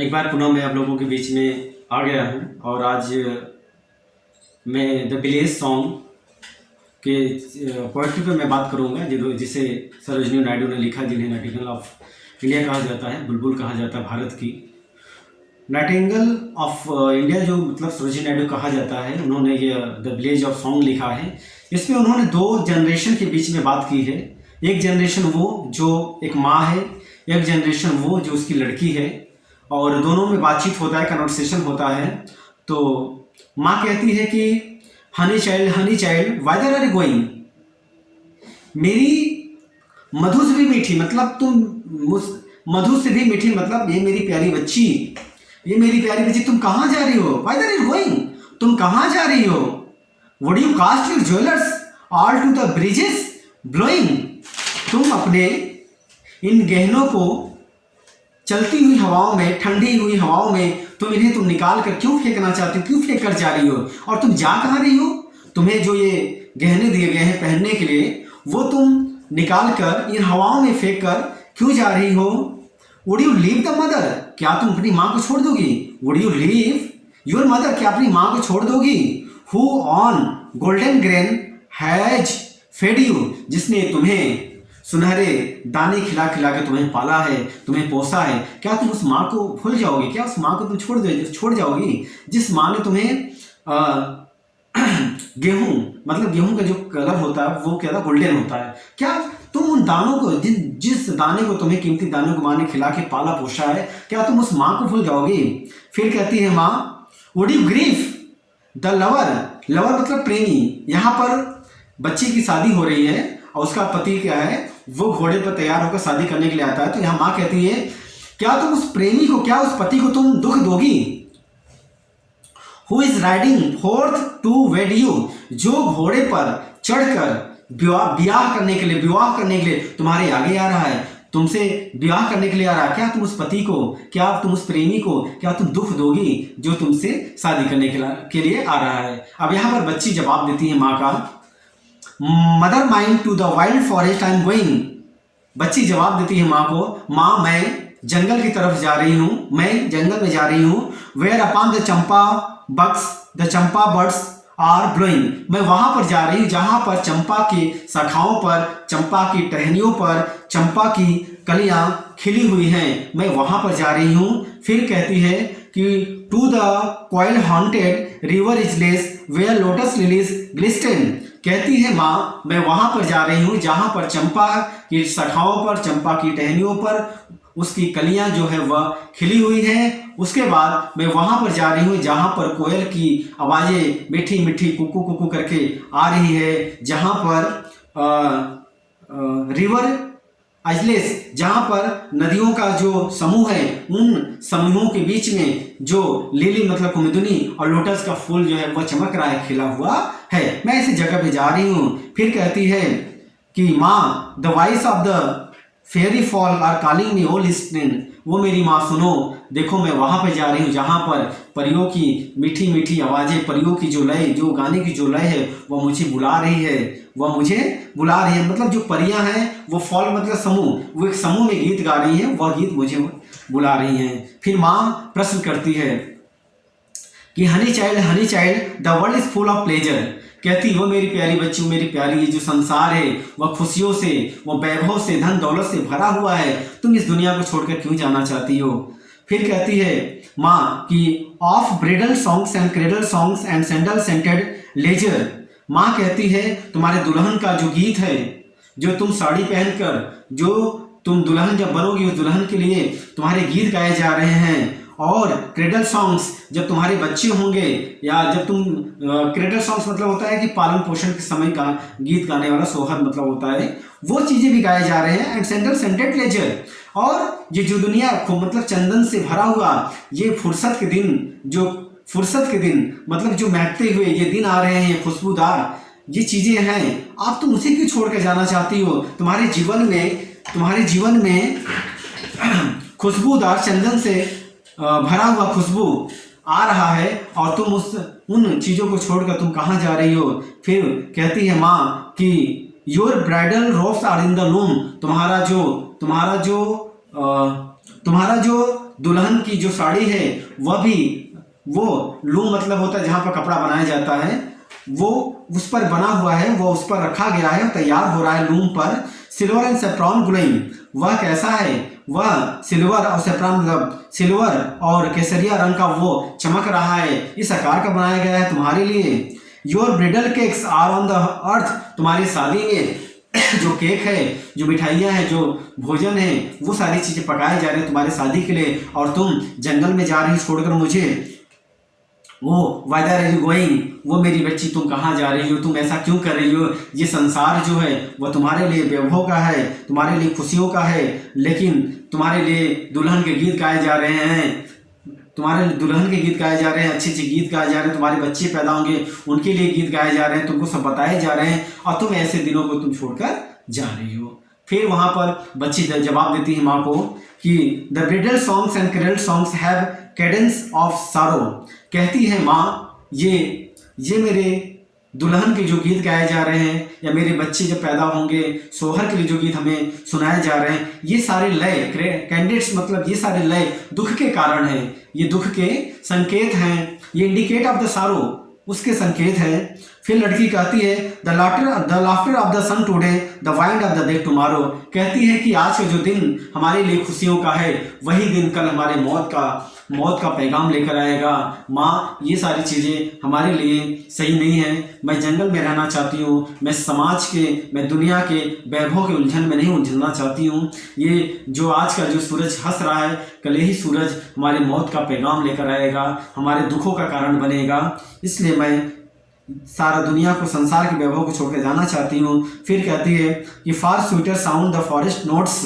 एक बार पुनः मैं आप लोगों के बीच में आ गया हूँ और आज मैं द विलेज सॉन्ग के पोइट्री पे मैं बात करूँगा जिसे सरोजिनी नायडू ने लिखा, जिन्हें नाइटिंगेल ऑफ इंडिया कहा जाता है, बुलबुल कहा जाता है भारत की। नाइटिंगेल ऑफ इंडिया जो मतलब सरोजिनी नायडू कहा जाता है, उन्होंने ये द विलेज ऑफ सॉन्ग लिखा है। इसमें उन्होंने दो जनरेशन के बीच में बात की है। एक जनरेशन वो जो एक माँ है, एक जनरेशन वो जो उसकी लड़की है, और दोनों में बातचीत होता है, कन्वर्सेशन होता है। तो माँ कहती है कि honey child whither are you going, मेरी मधु से भी मीठी, मतलब मधु से भी मीठी, मतलब ये मेरी प्यारी बच्ची, ये मेरी प्यारी बच्ची, तुम कहाँ जा रही हो? Whither are you going, तुम कहाँ जा रही हो? Would you cast your jewellers all to the breezes blowing, तुम अपने इन गहनों को चलती हुई हवाओं में, ठंडी हुई हवाओं में तुम निकाल कर क्यों फेंकना चाहती हो, क्यों फेंक कर जा रही हो? और तुम जा कहाँ रही हो? तुम्हें जो ये गहने दिए गए हैं पहनने के लिए, वो तुम निकाल कर इन हवाओं में फेंक कर क्यों जा रही हो? Would you leave the mother, क्या तुम अपनी माँ को छोड़ दोगी? Would you leave your mother, क्या अपनी माँ को छोड़ दोगी? Who on golden grain has fed you, जिसने तुम्हें सुनहरे दाने खिला खिला के तुम्हें पाला है, तुम्हें पोसा है, क्या तुम उस माँ को भूल जाओगे? क्या उस माँ को तुम छोड़ जाओगी जिस माँ ने तुम्हें गेहूं, मतलब गेहूं का जो कलर होता है वो क्या था, गोल्डन होता है, क्या तुम उन दानों को, जिस दाने को, तुम्हें कीमती दानों को माँ ने खिला के पाला पोसा है, क्या तुम उस माँ को भूल जाओगी? फिर कहती है माँ, would you grieve the lover, lover मतलब प्रेमी। यहाँ पर बच्ची की शादी हो रही है और उसका पति क्या है, वो घोड़े पर तैयार होकर शादी करने के लिए आता है। तो यहाँ माँ कहती है, क्या तुम उस प्रेमी को, क्या उस पति को तुम दुख दोगी? Who is riding forth to wed you, जो घोड़े पर चढ़कर विवाह करने के लिए तुम्हारे आगे आ रहा है, तुमसे विवाह करने के लिए आ रहा है, क्या तुम उस पति को, क्या तुम उस प्रेमी को, क्या तुम दुख दोगी जो तुमसे शादी करने के लिए आ रहा है? अब यहाँ पर बच्ची जवाब देती है माँ का, mother mind to the wild forest I am going, बच्ची जवाब देती है माँ को, माँ मैं जंगल की तरफ जा रही हूँ, मैं जंगल में जा रही हूँ। Where upon the champa birds are blowing, मैं वहाँ पर जा रही हूँ जहाँ पर चंपा की शाखाओं पर, चंपा की टहनियों पर चंपा की कलियाँ खिली हुई हैं, मैं वहाँ पर जा रही हूँ। फिर कहती है कि to the koil haunted river isles where lotus lilies glisten, कहती है माँ मैं वहाँ पर जा रही हूँ जहाँ पर चंपा की शाखाओं पर, चंपा की टहनियों पर उसकी कलियाँ जो है वह खिली हुई हैं। उसके बाद मैं वहाँ पर जा रही हूँ जहाँ पर कोयल की आवाज़ें मीठी मीठी कुकू कुकू करके आ रही है, जहाँ पर रिवर अजलेस, जहाँ पर नदियों का जो समूह है, उन समूहों के बीच में जो लिली मतलब कुमुदिनी और लोटस का फूल जो है वह चमक रहा है, खिला हुआ है, मैं ऐसी जगह पे जा रही हूँ। फिर कहती है कि माँ the voice of the fairy folk are calling me, O listen, वो मेरी माँ सुनो, देखो मैं वहाँ पे जा रही हूँ जहाँ पर परियों की मीठी मीठी आवाज़ें, परियों की जो लय, जो गाने की जो लय है वह मुझे बुला रही है, वह मुझे बुला रही है। मतलब जो परियां हैं वो फॉल मतलब समूह, वो एक समूह में गीत गा रही हैं, वह गीत मुझे बुला रही हैं। फिर माँ प्रश्न करती है कि honey child the world is full of pleasure, कहती वो मेरी प्यारी बच्ची, मेरी प्यारी, ये जो संसार है वह खुशियों से, वह वैभव से, धन दौलत से भरा हुआ है, तुम इस दुनिया को छोड़कर क्यों जाना चाहती हो? फिर कहती है माँ कि of bridal songs and cradle songs and sandal scented leisure, माँ कहती है तुम्हारे दुल्हन का जो गीत है, जो तुम साड़ी पहनकर, जो तुम दुल्हन जब बनोगी उस दुल्हन के लिए तुम्हारे गीत गाए जा रहे हैं, और क्रेडल सॉन्ग्स जब तुम्हारे बच्चे होंगे, या जब तुम क्रेडल सॉन्ग्स मतलब होता है कि पालन पोषण के समय का गीत गाने वाला सोहर मतलब होता है, वो चीज़ें भी गाए जा रहे हैं। एंड सैंडल सेंटेड लेजर, और ये जो दुनिया मतलब चंदन से भरा हुआ ये फुर्सत के दिन मतलब जो महकते हुए ये दिन आ रहे हैं, खुशबूदार ये चीज़ें हैं, आप तुम उसे क्यों छोड़ कर जाना चाहती हो? तुम्हारे जीवन में खुशबूदार चंदन से भरा हुआ खुशबू आ रहा है और तुम उन चीज़ों को छोड़कर तुम कहाँ जा रही हो? फिर कहती है माँ कि your bridal robes are in the loom, तुम्हारा जो दुल्हन की जो साड़ी है वह भी, वो लूम मतलब होता है जहाँ पर कपड़ा बनाया जाता है, वो उस पर बना हुआ है, वो उस पर रखा गया है, तैयार हो रहा है लूम पर। सिल्वर एंड सेफ्रॉन ग्लोइंग, वह कैसा है, वह सिल्वर और सेफ्रॉन मतलब सिल्वर और केसरिया रंग का वो चमक रहा है, इस आकार का बनाया गया है तुम्हारे लिए। Your bridal cakes are on the earth, तुम्हारी शादी में जो केक है, जो मिठाइयाँ हैं, जो भोजन है, वो सारी चीज़ें पकाए जा रहे हैं तुम्हारे शादी के लिए, और तुम जंगल में जा रही छोड़कर मुझे। वो वाइदर आर यू गोइंग, वो मेरी बच्ची तुम कहाँ जा रही हो, तुम ऐसा क्यों कर रही हो। ये संसार जो है वो तुम्हारे लिए वैभव का है, तुम्हारे लिए खुशियों का है, लेकिन तुम्हारे लिए दुल्हन के गीत गाए जा रहे हैं, तुम्हारे लिए दुल्हन के गीत गाए जा रहे हैं, अच्छे अच्छे गीत गाए जा रहे हैं, तुम्हारे बच्चे पैदा होंगे उनके लिए गीत गाए जा रहे हैं, तुमको सब बताए जा रहे हैं, और तुम ऐसे दिनों को तुम छोड़कर जा रही हो। फिर वहाँ पर बच्ची जवाब देती है माँ को कि the bridal songs and carol songs have cadence of sorrow, कहती है माँ ये मेरे दुल्हन के जो गीत गाए जा रहे हैं, या मेरे बच्चे जब पैदा होंगे सोहर के लिए जो गीत हमें सुनाए जा रहे हैं, ये सारे लय कैंडिडेट्स मतलब ये सारे लय दुख के कारण हैं, ये दुख के संकेत हैं, ये इंडिकेट ऑफ द सारो, उसके संकेत है। फिर लड़की कहती है the laughter of the sun today the wind of the day tomorrow, कहती है कि आज का जो दिन हमारे लिए खुशियों का है, वही दिन कल हमारे मौत का पैगाम लेकर आएगा। माँ, ये सारी चीज़ें हमारे लिए सही नहीं है, मैं जंगल में रहना चाहती हूँ, मैं समाज के, मैं दुनिया के वैभव के उलझन में नहीं उलझना चाहती हूँ। ये जो आज का जो सूरज हंस रहा है, कल यही सूरज हमारी मौत का पैगाम लेकर आएगा, हमारे दुखों का कारण बनेगा, इसलिए मैं सारा दुनिया को, संसार के वैभव को छोड़कर जाना चाहती हूँ। फिर कहती है कि far sweeter sound the forest notes,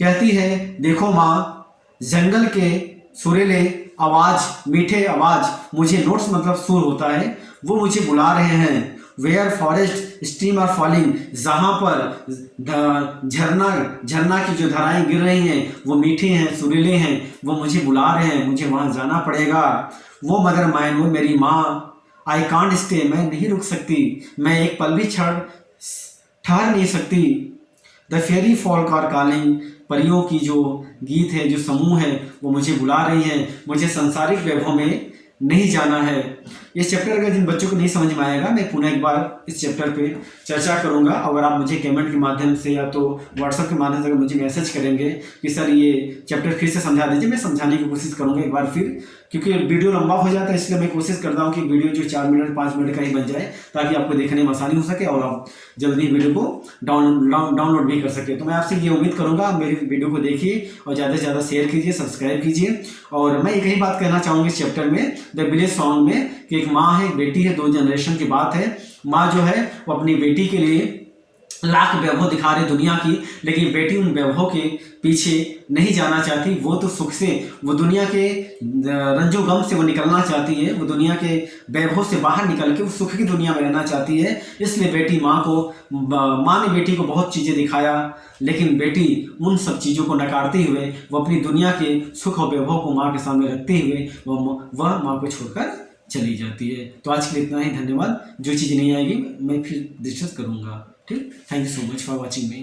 कहती है देखो माँ, जंगल के सुरीले आवाज़, मीठे आवाज़, मुझे नोट्स मतलब सुर होता है, वो मुझे बुला रहे हैं। Where forest stream are falling, जहाँ पर झरना की जो धाराएं गिर रही हैं वो मीठे हैं, सुरीले हैं, वो मुझे बुला रहे हैं, मुझे वहाँ जाना पड़ेगा। वो मदर माइन, वो मेरी माँ, आई कांट स्टे, मैं नहीं रुक सकती, मैं एक पल भी ठहर नहीं सकती। The fairy folk are calling, परियों की जो गीत है, जो समूह है, वो मुझे बुला रही है, मुझे सांसारिक वैभव में नहीं जाना है। इस चैप्टर अगर जिन बच्चों को नहीं समझ में आएगा, मैं पुनः एक बार इस चैप्टर पे चर्चा करूंगा। अगर आप मुझे कमेंट के माध्यम से या तो व्हाट्सएप के माध्यम से अगर मुझे मैसेज करेंगे कि सर ये चैप्टर फिर से समझा दीजिए, मैं समझाने की कोशिश करूंगा एक बार फिर, क्योंकि वीडियो लंबा हो जाता है, इसलिए मैं कोशिश करता हूँ कि वीडियो जो 4 मिनट 5 मिनट का ही बन जाए, ताकि आपको देखने में आसानी हो सके और आप जल्दी वीडियो को डाउनलोड भी कर सके। तो मैं आपसे ये उम्मीद करूँगा मेरी वीडियो को देखिए और ज़्यादा से ज़्यादा शेयर कीजिए, सब्सक्राइब कीजिए। और मैं एक ही बात कहना चाहूँगी इस चैप्टर में, द विलेज सॉन्ग में, कि एक माँ है, एक बेटी है, 2 जनरेशन की बात है। माँ जो है वो अपनी बेटी के लिए लाख वैभव दिखा रहे दुनिया की, लेकिन बेटी उन वैभव के पीछे नहीं जाना चाहती। वो तो सुख से, वो दुनिया के रंजो गम से वो निकलना चाहती है, वो दुनिया के वैभव से बाहर निकल के वो सुख की दुनिया में रहना चाहती है। इसलिए बेटी माँ ने बेटी को बहुत चीज़ें दिखाया, लेकिन बेटी उन सब चीज़ों को नकारते हुए वो अपनी दुनिया के सुख और वैभव को माँ के सामने रखते हुए वह माँ को छोड़कर चली जाती है। तो आज के लिए इतना ही, धन्यवाद। जो चीज़ नहीं आएगी मैं फिर डिस्कस करूँगा, ठीक। Thank you so much for watching me.